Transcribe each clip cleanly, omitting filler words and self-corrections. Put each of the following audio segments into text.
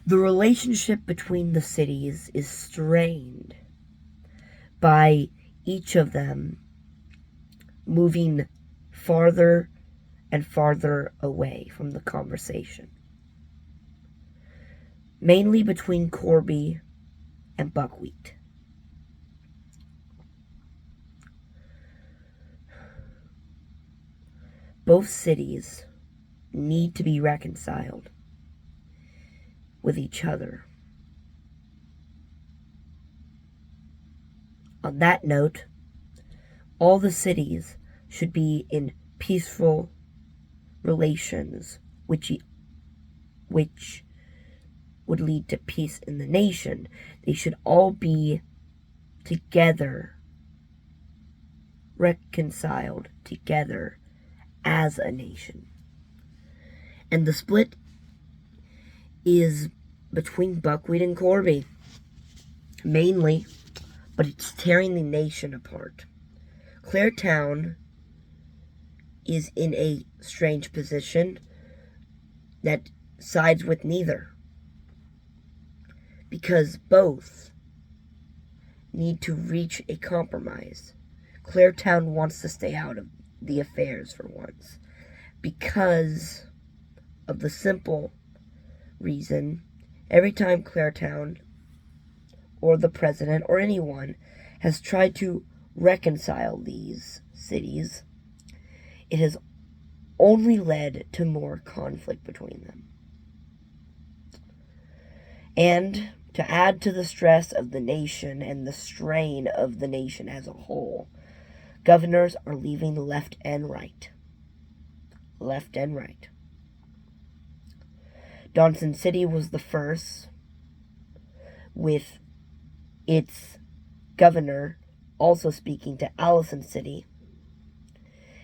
The relationship between the cities is strained by each of them moving farther and farther away from the conversation. Mainly between Corby and Buckwheat. Both cities need to be reconciled with each other. On that note, all the cities should be in peaceful relations, which would lead to peace in the nation. They should all be together, reconciled together as a nation. And the split is between Buckwheat and Corby, mainly, but it's tearing the nation apart. Claretown is in a strange position that sides with neither, because both need to reach a compromise. Claretown wants to stay out of the affairs for once, because of the simple reason every time Claretown or the president or anyone has tried to reconcile these cities, it has only led to more conflict between them. And to add to the stress of the nation and the strain of the nation as a whole, governors are leaving left and right. Left and right. Dawson City was the first, with its governor also speaking to Allison City,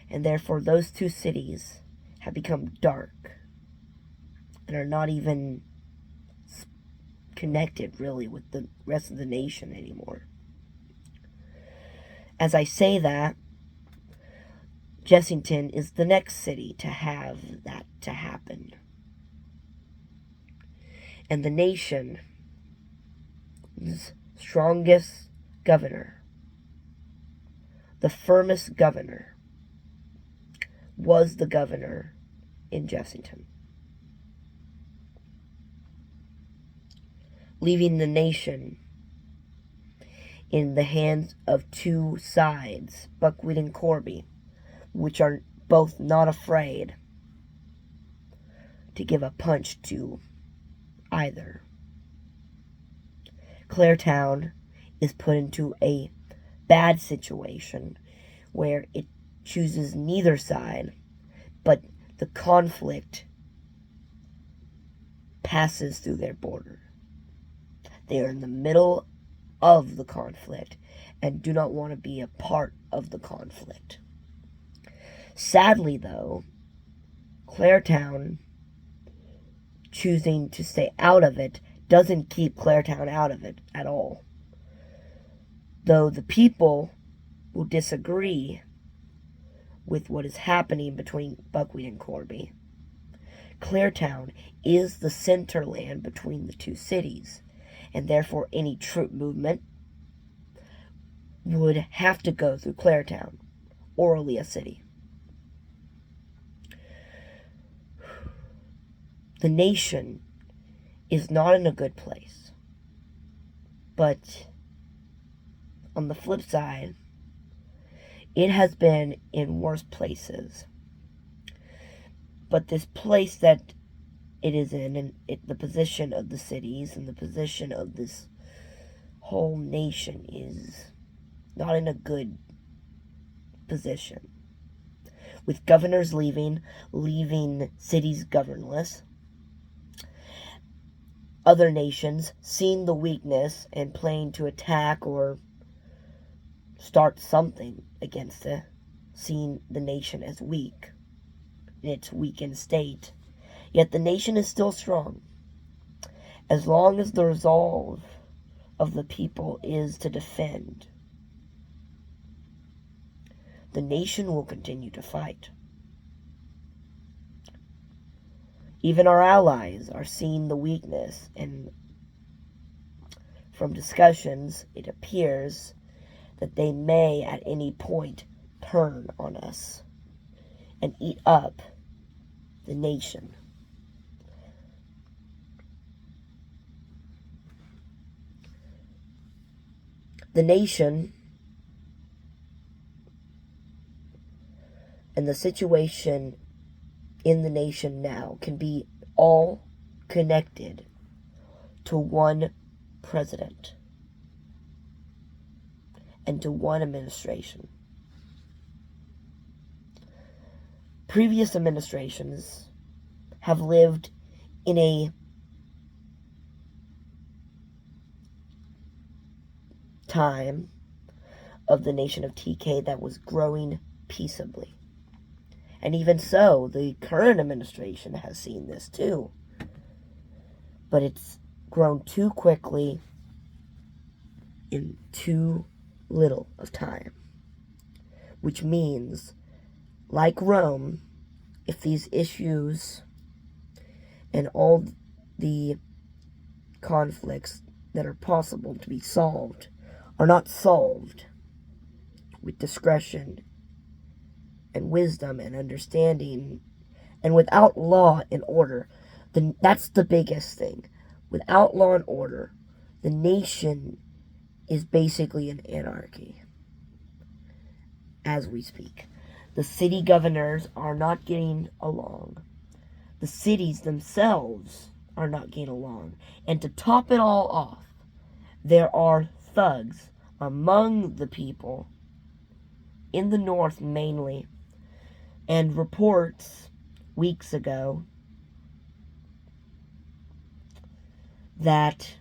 and therefore those two cities have become dark and are not even connected really with the rest of the nation anymore. As I say that, Jessington is the next city to have that to happen. And the nation's strongest governor, the firmest governor, was the governor in Jessington, leaving the nation in the hands of two sides, Buckwheat and Corby, which are both not afraid to give a punch to either. Claretown is put into a bad situation where it chooses neither side, but the conflict passes through their border. They are in the middle of the conflict and do not want to be a part of the conflict. Sadly, though, Claretown choosing to stay out of it doesn't keep Claretown out of it at all. Though the people will disagree with what is happening between Buckwheat and Corby, Claretown is the center land between the two cities, and therefore any troop movement would have to go through Claretown or Aaliyah City. The nation is not in a good place. But on the flip side, it has been in worse places. But this place that it is in, and the position of the cities and the position of this whole nation is not in a good position. With governors leaving cities governless, other nations seeing the weakness and planning to attack or start something against it, seeing the nation as weak in its weakened state. Yet the nation is still strong. As long as the resolve of the people is to defend, the nation will continue to fight. Even our allies are seeing the weakness, and from discussions, it appears that they may at any point turn on us and eat up the nation. The nation and the situation in the nation now can be all connected to one president and to one administration. Previous administrations have lived in a time of the nation of TK that was growing peaceably. And even so, the current administration has seen this too. But it's grown too quickly in too little of time. Which means, like Rome, if these issues and all the conflicts that are possible to be solved are not solved with discretion and wisdom and understanding and without law and order, then that's the biggest thing. Without law and order, the nation is basically an anarchy as we speak. The city governors are not getting along. The cities themselves are not getting along. And to top it all off, there are thugs among the people in the north mainly, and reports weeks ago that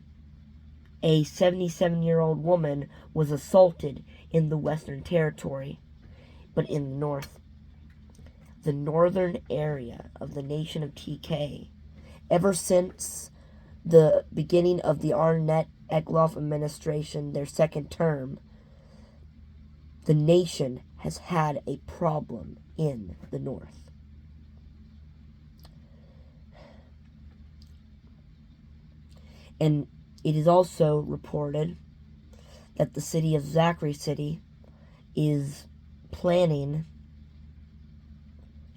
a 77-year-old woman was assaulted in the Western Territory, but in the north. The northern area of the nation of TK, ever since the beginning of the Arnett Egloff administration, their second term, the nation has had a problem in the north. And it is also reported that the city of Zachary City is planning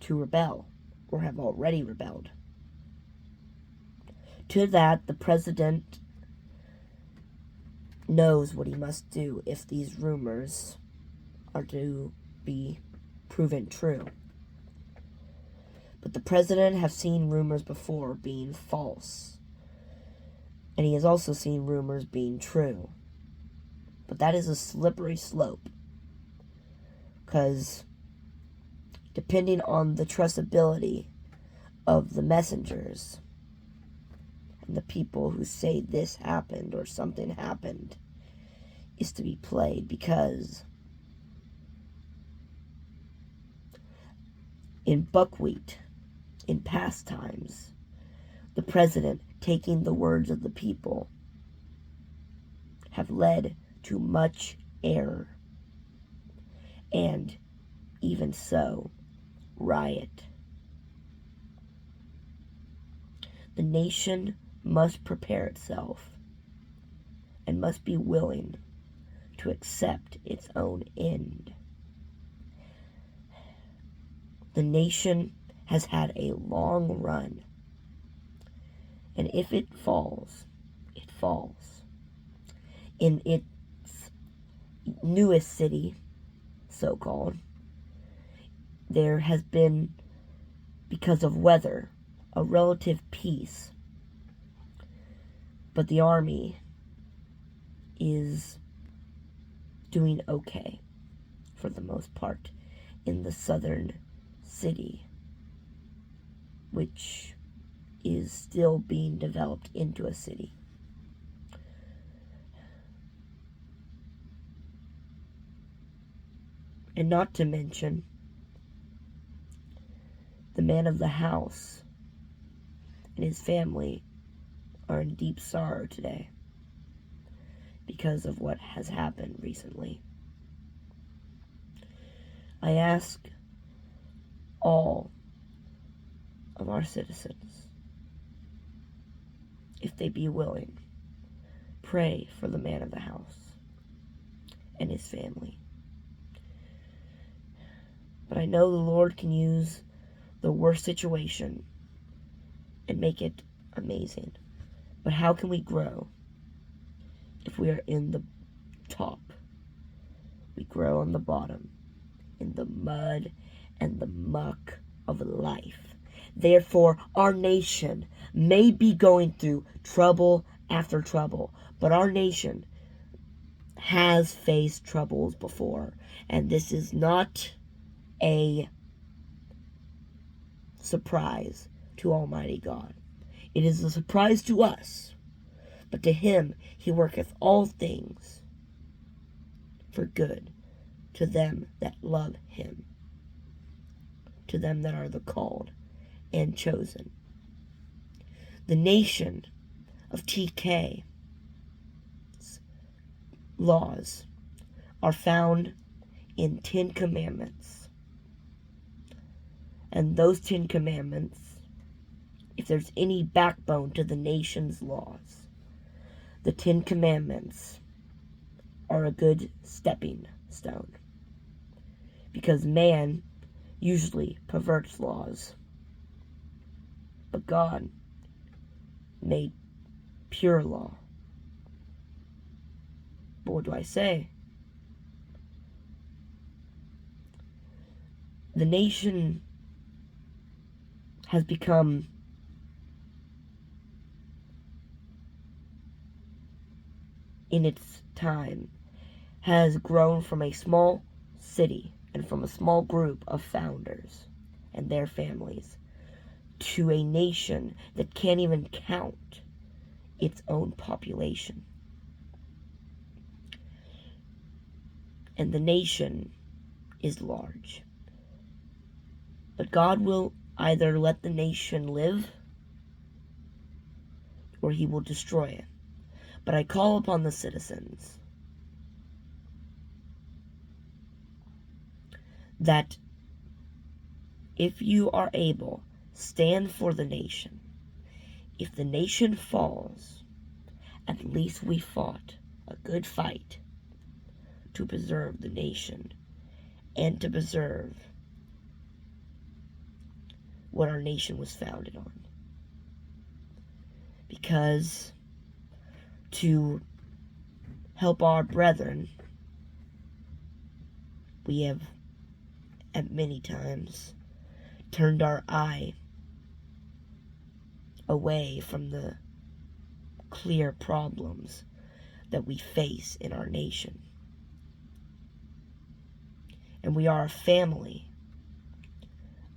to rebel, or have already rebelled. To that, the president knows what he must do if these rumors are to be proven true. But the president has seen rumors before being false, and he has also seen rumors being true. But that is a slippery slope, because depending on the trustability of the messengers and the people who say this happened or something happened is to be played, because in buckwheat, in past times, the president taking the words of the people have led to much error, and even so, riot. The nation must prepare itself and must be willing to accept its own end. The nation has had a long run, and if it falls, it falls. In its newest city, so-called, there has been, because of weather, a relative peace. But the army is doing okay, for the most part, in the southern city, which is still being developed into a city. And not to mention, the man of the house and his family are in deep sorrow today because of what has happened recently. I ask all of our citizens if they be willing, pray for the man of the house and his family. But I know the Lord can use the worst situation and make it amazing. But how can we grow if we are in the top? We grow on the bottom, in the mud and the muck of life. Therefore, our nation may be going through trouble after trouble, but our nation has faced troubles before, and this is not a surprise to Almighty God. It is a surprise to us, but to him he worketh all things for good, to them that love him, to them that are the called and chosen. The nation of TK's laws are found in 10 Commandments. And those 10 Commandments, if there's any backbone to the nation's laws, the 10 Commandments are a good stepping stone. Because man usually perverts laws, but God made pure law. But what do I say? The nation has become in its time has grown from a small city and from a small group of founders and their families to a nation that can't even count its own population. And the nation is large. But God will either let the nation live or he will destroy it. But I call upon the citizens that if you are able, stand for the nation. If the nation falls, at least we fought a good fight to preserve the nation and to preserve what our nation was founded on. Because to help our brethren, we have at many times turned our eye away from the clear problems that we face in our nation. And we are a family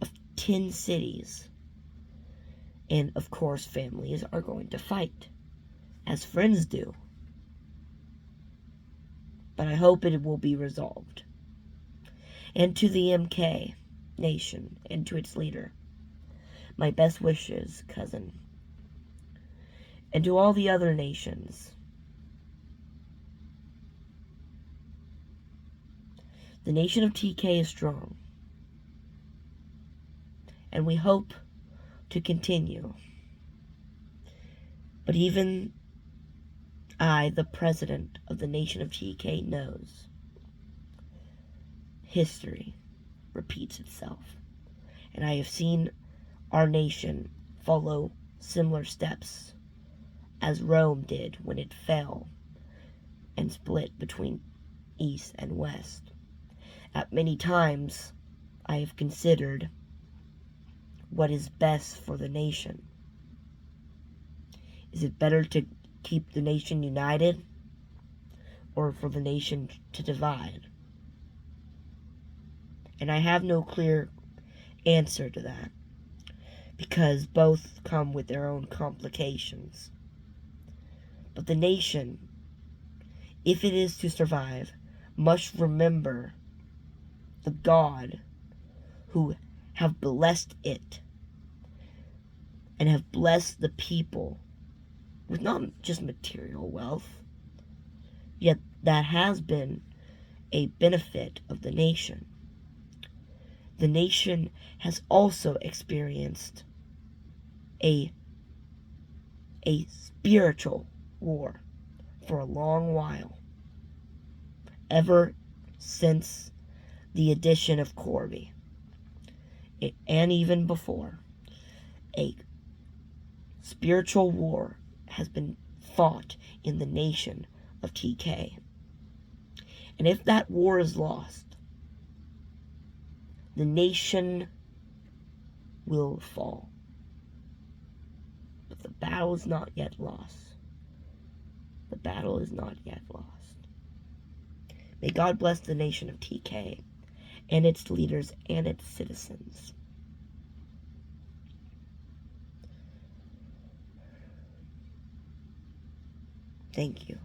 of 10 cities. And of course, families are going to fight, as friends do. But I hope it will be resolved. And to the MK nation and to its leader, my best wishes, cousin. And to all the other nations, the nation of TK is strong. And we hope to continue. But even I, the president of the nation of TK, knows history repeats itself. And I have seen our nation follow similar steps as Rome did when it fell and split between East and West. At many times, I have considered what is best for the nation. Is it better to keep the nation united or for the nation to divide? And I have no clear answer to that, because both come with their own complications. But the nation, if it is to survive, must remember the God who have blessed it and have blessed the people with not just material wealth, yet that has been a benefit of the nation. The nation has also experienced a a spiritual war for a long while, ever since the addition of Corby, and even before. A spiritual war has been fought in the nation of TK. And if that war is lost, the nation will fall. But the battle is not yet lost. The battle is not yet lost. May God bless the nation of TK and its leaders and its citizens. Thank you.